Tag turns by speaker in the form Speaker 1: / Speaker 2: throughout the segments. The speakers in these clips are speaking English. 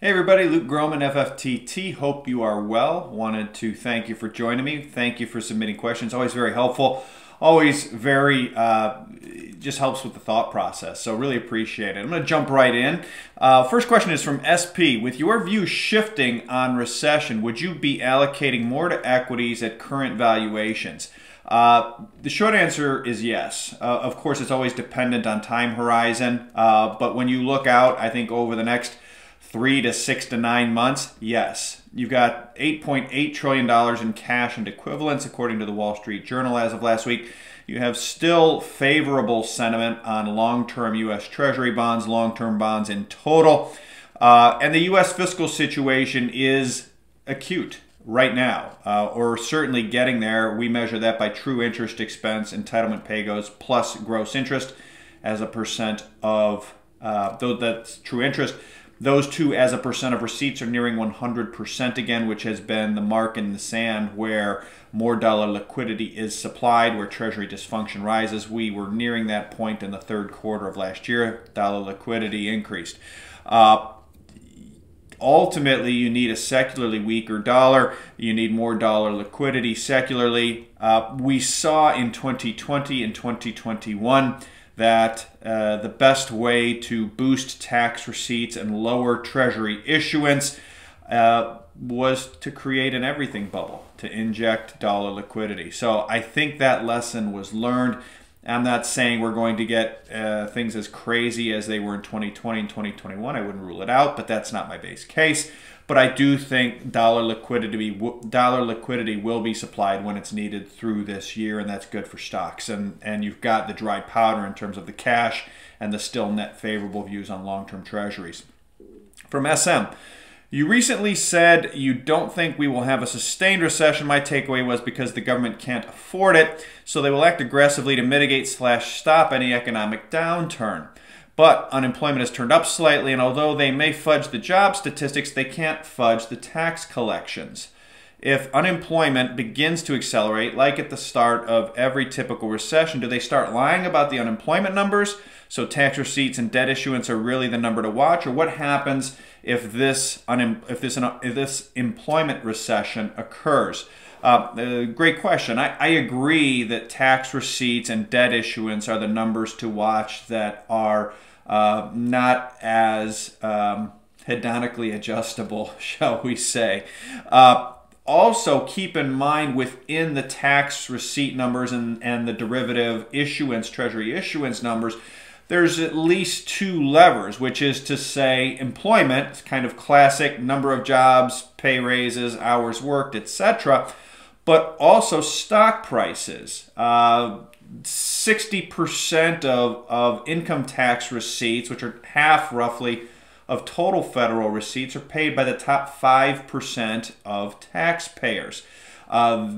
Speaker 1: Hey everybody, Luke Gromen, FFTT. Hope you are well. Wanted to thank you for joining me. Thank you for submitting questions. Always very helpful. Always very, just helps with the thought process. So really appreciate it. I'm going to jump right in. First question is from SP. With your view shifting on recession, would you be allocating more to equities at current valuations? The short answer is yes. Of course, it's always dependent on time horizon. But when you look out, I think over the next 3 to 6 to 9 months, yes. You've got $8.8 trillion in cash and equivalents, according to the Wall Street Journal as of last week. You have still favorable sentiment on long-term U.S. Treasury bonds, long-term bonds in total. And the U.S. fiscal situation is acute right now, or certainly getting there. We measure that by true interest expense, entitlement pay-goes, plus gross interest as a percent of, that's true interest. Those two as a percent of receipts are nearing 100% again, which has been the mark in the sand where more dollar liquidity is supplied, where Treasury dysfunction rises. We were nearing that point in the third quarter of last year. Dollar liquidity increased. Ultimately, you need a secularly weaker dollar. You need more dollar liquidity secularly. We saw in 2020 and 2021 that the best way to boost tax receipts and lower Treasury issuance was to create an everything bubble, to inject dollar liquidity. So I think that lesson was learned. I'm not saying we're going to get things as crazy as they were in 2020 and 2021. I wouldn't rule it out, but that's not my base case. But I do think dollar liquidity will be supplied when it's needed through this year, and that's good for stocks. And you've got the dry powder in terms of the cash and the still net favorable views on long-term treasuries. From SM, you recently said you don't think we will have a sustained recession. My takeaway was because the government can't afford it, so they will act aggressively to mitigate/stop any economic downturn. But unemployment has turned up slightly, and although they may fudge the job statistics, they can't fudge the tax collections. If unemployment begins to accelerate, like at the start of every typical recession, do they start lying about the unemployment numbers? So tax receipts and debt issuance are really the number to watch? Or what happens if this employment recession occurs? Great question. I agree that tax receipts and debt issuance are the numbers to watch that are not as hedonically adjustable, shall we say. Also, keep in mind within the tax receipt numbers and the derivative issuance, Treasury issuance numbers, there's at least two levers, which is to say employment, kind of classic number of jobs, pay raises, hours worked, etc., but also stock prices. 60% of income tax receipts, which are half roughly of total federal receipts, are paid by the top 5% of taxpayers.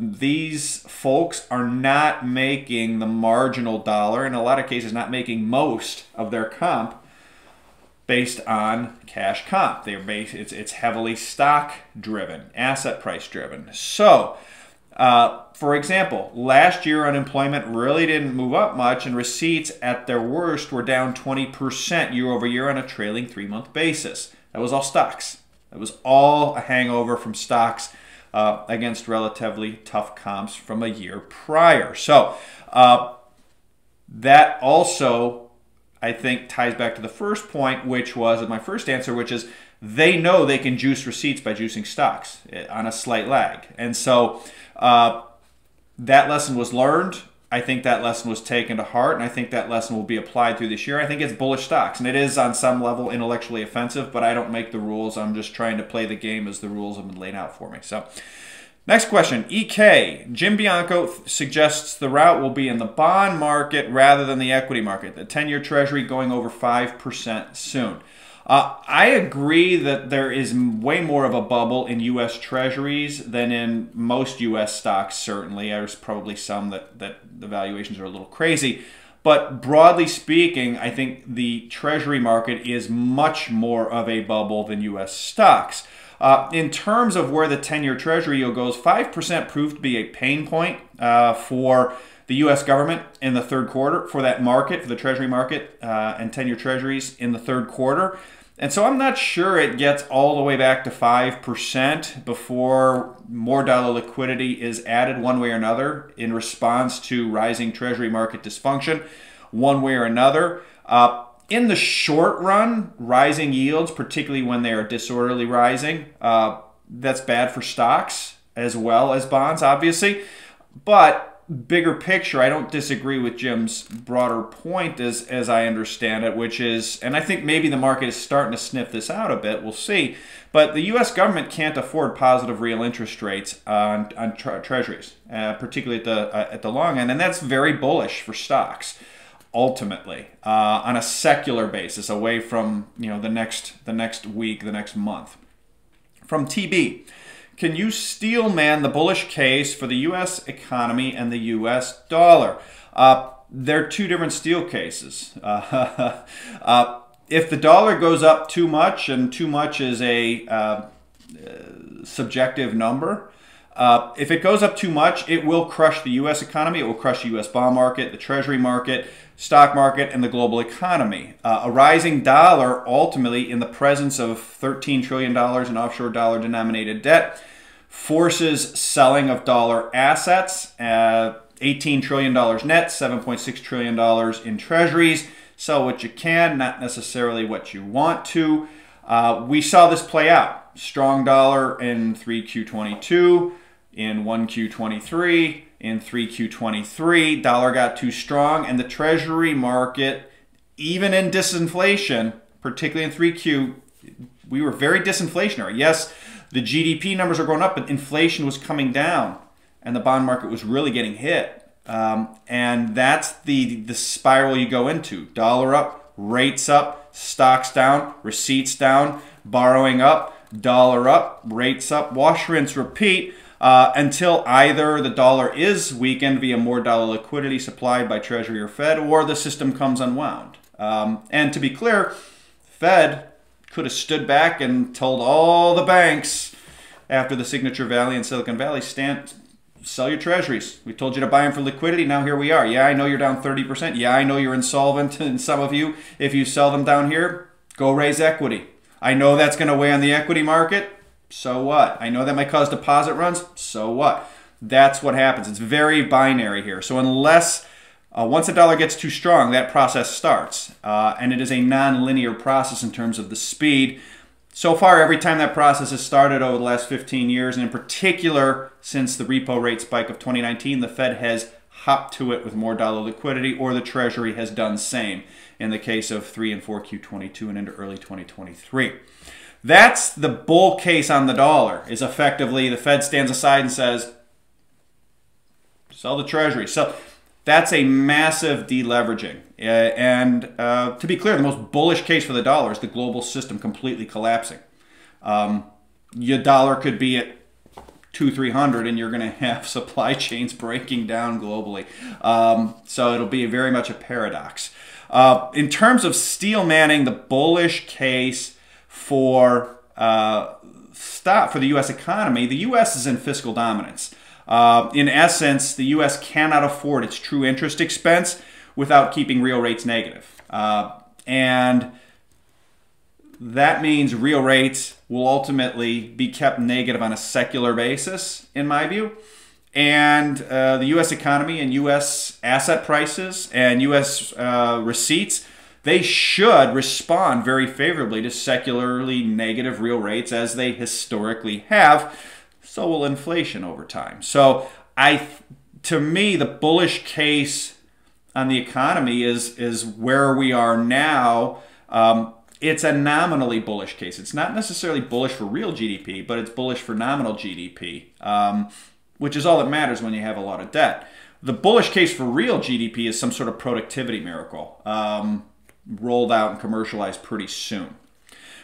Speaker 1: These folks are not making the marginal dollar, in a lot of cases not making most of their comp based on cash comp. It's heavily stock driven, asset price driven. So for example, last year unemployment really didn't move up much, and receipts at their worst were down 20% year over year on a trailing 3-month basis. That was all stocks. That was all a hangover from stocks against relatively tough comps from a year prior. So that also, I think, ties back to the first point, which was my first answer, which is they know they can juice receipts by juicing stocks on a slight lag. And so that lesson was learned. I think that lesson was taken to heart, and I think that lesson will be applied through this year. I think it's bullish stocks, and it is on some level intellectually offensive, but I don't make the rules. I'm just trying to play the game as the rules have been laid out for me. So, next question, EK. Jim Bianco suggests the route will be in the bond market rather than the equity market. The 10-year Treasury going over 5% soon. I agree that there is way more of a bubble in U.S. Treasuries than in most U.S. stocks, certainly. There's probably some that the valuations are a little crazy. But broadly speaking, I think the Treasury market is much more of a bubble than U.S. stocks. In terms of where the 10-year Treasury yield goes, 5% proved to be a pain point for the U.S. government in the third quarter, for that market, for the Treasury market and 10-year Treasuries in the third quarter. And so I'm not sure it gets all the way back to 5% before more dollar liquidity is added one way or another in response to rising Treasury market dysfunction one way or another. In the short run, rising yields, particularly when they are disorderly rising, that's bad for stocks as well as bonds, obviously. But bigger picture, I don't disagree with Jim's broader point as I understand it, which is, and I think maybe the market is starting to sniff this out a bit, we'll see, but the U.S. government can't afford positive real interest rates on treasuries, particularly at the long end, and that's very bullish for stocks, ultimately, on a secular basis, away from the next week, the next month. From TB. Can you steel man the bullish case for the U.S. economy and the U.S. dollar? They're two different steel cases. If the dollar goes up too much, and too much is a subjective number, if it goes up too much, it will crush the U.S. economy, it will crush the U.S. bond market, the Treasury market, stock market, and the global economy. A rising dollar, ultimately, in the presence of $13 trillion in offshore dollar-denominated debt, forces selling of dollar assets, $18 trillion net, $7.6 trillion in treasuries. Sell what you can, not necessarily what you want to. We saw this play out. Strong dollar in 3Q22, in 1Q23, in 3Q23. Dollar got too strong, and the treasury market, even in disinflation, particularly in 3Q, we were very disinflationary. Yes, the GDP numbers are going up, but inflation was coming down, and the bond market was really getting hit. And that's the spiral you go into. Dollar up, rates up, stocks down, receipts down, borrowing up, dollar up, rates up, wash, rinse, repeat, until either the dollar is weakened via more dollar liquidity supplied by Treasury or Fed, or the system comes unwound. And to be clear, Fed could have stood back and told all the banks after the Signature Valley and Silicon Valley, sell your treasuries. We told you to buy them for liquidity. Now here we are. Yeah, I know you're down 30%. Yeah, I know you're insolvent. And some of you, if you sell them down here, go raise equity. I know that's going to weigh on the equity market. So what? I know that might cause deposit runs. So what? That's what happens. It's very binary here. So unless once the dollar gets too strong, that process starts. And it is a non-linear process in terms of the speed. So far, every time that process has started over the last 15 years, and in particular, since the repo rate spike of 2019, the Fed has hopped to it with more dollar liquidity, or the Treasury has done same in the case of 3 and 4Q22 and into early 2023. That's the bull case on the dollar, is effectively the Fed stands aside and says, sell the Treasury. So that's a massive deleveraging. And to be clear, the most bullish case for the dollar is the global system completely collapsing. Your dollar could be at 200-300 and you're going to have supply chains breaking down globally. So it'll be very much a paradox. In terms of steel manning, the bullish case for for the U.S. economy, the U.S. is in fiscal dominance. In essence, the U.S. cannot afford its true interest expense without keeping real rates negative. And that means real rates will ultimately be kept negative on a secular basis, in my view. And the U.S. economy and U.S. asset prices and U.S. Receipts, they should respond very favorably to secularly negative real rates, as they historically have. So will inflation over time. So to me, the bullish case on the economy is where we are now. It's a nominally bullish case. It's not necessarily bullish for real GDP, but it's bullish for nominal GDP, which is all that matters when you have a lot of debt. The bullish case for real GDP is some sort of productivity miracle, rolled out and commercialized pretty soon.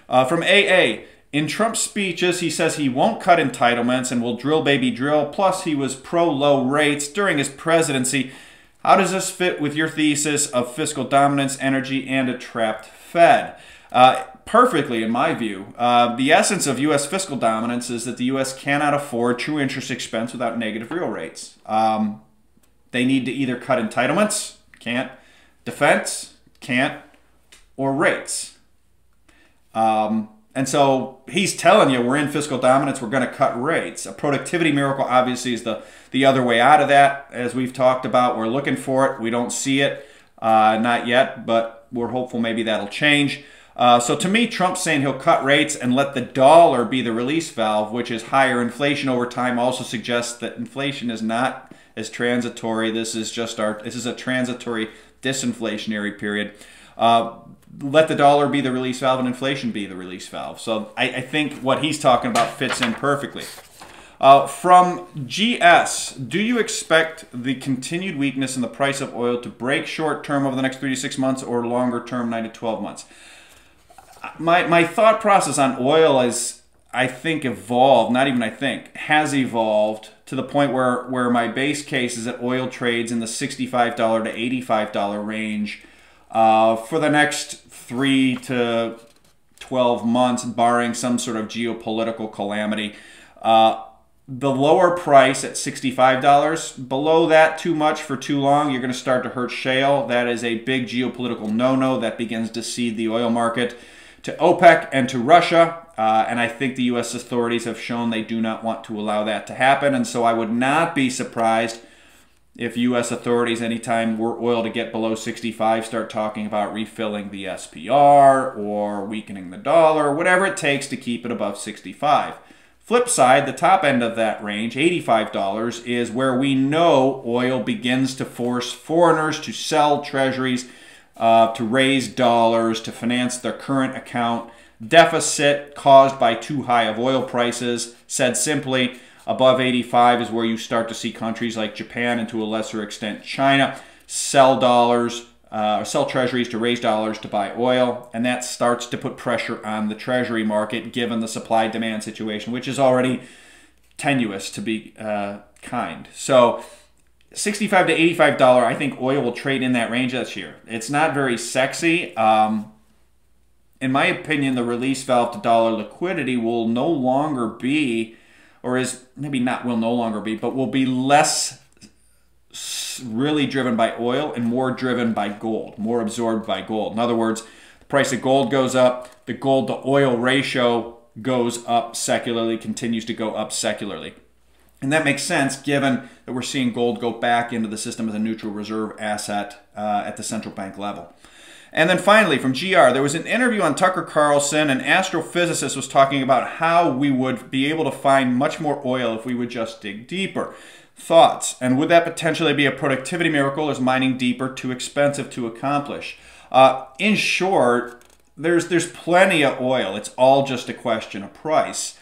Speaker 1: From AA, in Trump's speeches, he says he won't cut entitlements and will drill baby drill, plus he was pro-low rates during his presidency. How does this fit with your thesis of fiscal dominance, energy, and a trapped Fed? Perfectly, in my view. The essence of U.S. fiscal dominance is that the U.S. cannot afford true interest expense without negative real rates. They need to either cut entitlements, can't, defense, can't, or rates. And so he's telling you we're in fiscal dominance, we're going to cut rates. A productivity miracle obviously is the other way out of that, as we've talked about. We're looking for it. We don't see it, not yet, but we're hopeful maybe that'll change. So to me, Trump's saying he'll cut rates and let the dollar be the release valve, which is higher inflation over time, also suggests that inflation is not as transitory. This is a transitory disinflationary period. Let the dollar be the release valve and inflation be the release valve. So I think what he's talking about fits in perfectly. From GS, do you expect the continued weakness in the price of oil to break short term over the next 3 to 6 months or longer term 9 to 12 months? My thought process on oil is, I think, evolved, not even I think, has evolved to the point where my base case is that oil trades in the $65 to $85 range for the next 3 to 12 months, barring some sort of geopolitical calamity. The lower price at $65, below that too much for too long, you're going to start to hurt shale. That is a big geopolitical no-no that begins to seed the oil market to OPEC and to Russia. And I think the U.S. authorities have shown they do not want to allow that to happen. And so I would not be surprised if U.S. authorities, anytime we're oil to get below 65, start talking about refilling the SPR or weakening the dollar, whatever it takes to keep it above 65. Flip side, the top end of that range, $85, is where we know oil begins to force foreigners to sell treasuries, to raise dollars, to finance their current account deficit caused by too high of oil prices. Said simply, above 85 is where you start to see countries like Japan and to a lesser extent China sell dollars, sell treasuries to raise dollars to buy oil, and that starts to put pressure on the treasury market given the supply-demand situation, which is already tenuous, to be kind. So $65 to $85, I think oil will trade in that range this year. It's not very sexy. In my opinion, the release valve to dollar liquidity will no longer be, or is maybe not will no longer be, but will be less really driven by oil and more driven by gold, more absorbed by gold. In other words, the price of gold goes up, the gold to oil ratio goes up secularly, continues to go up secularly. And that makes sense given that we're seeing gold go back into the system as a neutral reserve asset at the central bank level. And then finally, from GR, there was an interview on Tucker Carlson. An astrophysicist was talking about how we would be able to find much more oil if we would just dig deeper. Thoughts? And would that potentially be a productivity miracle? Is mining deeper too expensive to accomplish? In short, there's plenty of oil. It's all just a question of price.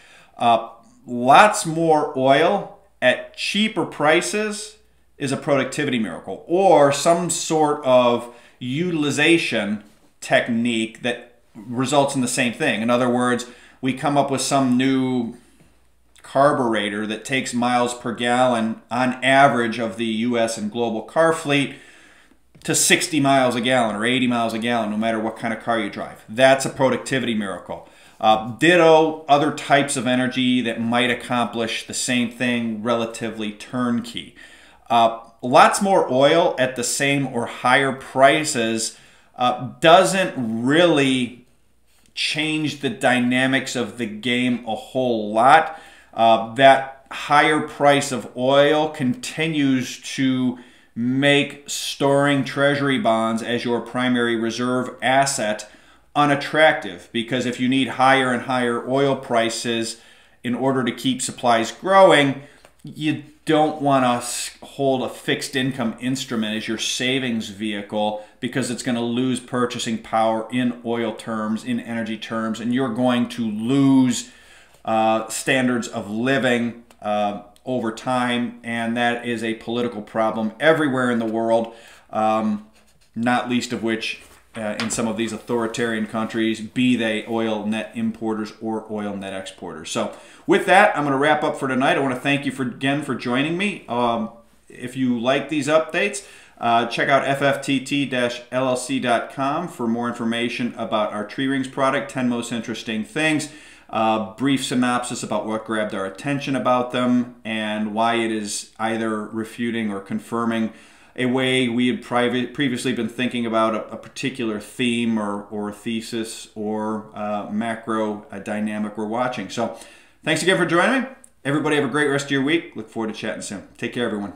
Speaker 1: Lots more oil at cheaper prices is a productivity miracle, or some sort of utilization technique that results in the same thing. In other words, we come up with some new carburetor that takes miles per gallon on average of the US and global car fleet to 60 miles a gallon or 80 miles a gallon, no matter what kind of car you drive. That's a productivity miracle. Ditto, other types of energy that might accomplish the same thing, relatively turnkey. Lots more oil at the same or higher prices doesn't really change the dynamics of the game a whole lot. That higher price of oil continues to make storing treasury bonds as your primary reserve asset unattractive, because if you need higher and higher oil prices in order to keep supplies growing, you don't want to hold a fixed income instrument as your savings vehicle, because it's going to lose purchasing power in oil terms, in energy terms, and you're going to lose standards of living over time, and that is a political problem everywhere in the world, not least of which in some of these authoritarian countries, be they oil net importers or oil net exporters. So with that, I'm going to wrap up for tonight. I want to thank you again for joining me. If you like these updates, check out FFTT-LLC.com for more information about our tree rings product, 10 most interesting things, brief synopsis about what grabbed our attention about them, and why it is either refuting or confirming a way we had previously been thinking about a particular theme or thesis or macro dynamic we're watching. So thanks again for joining me. Everybody have a great rest of your week. Look forward to chatting soon. Take care, everyone.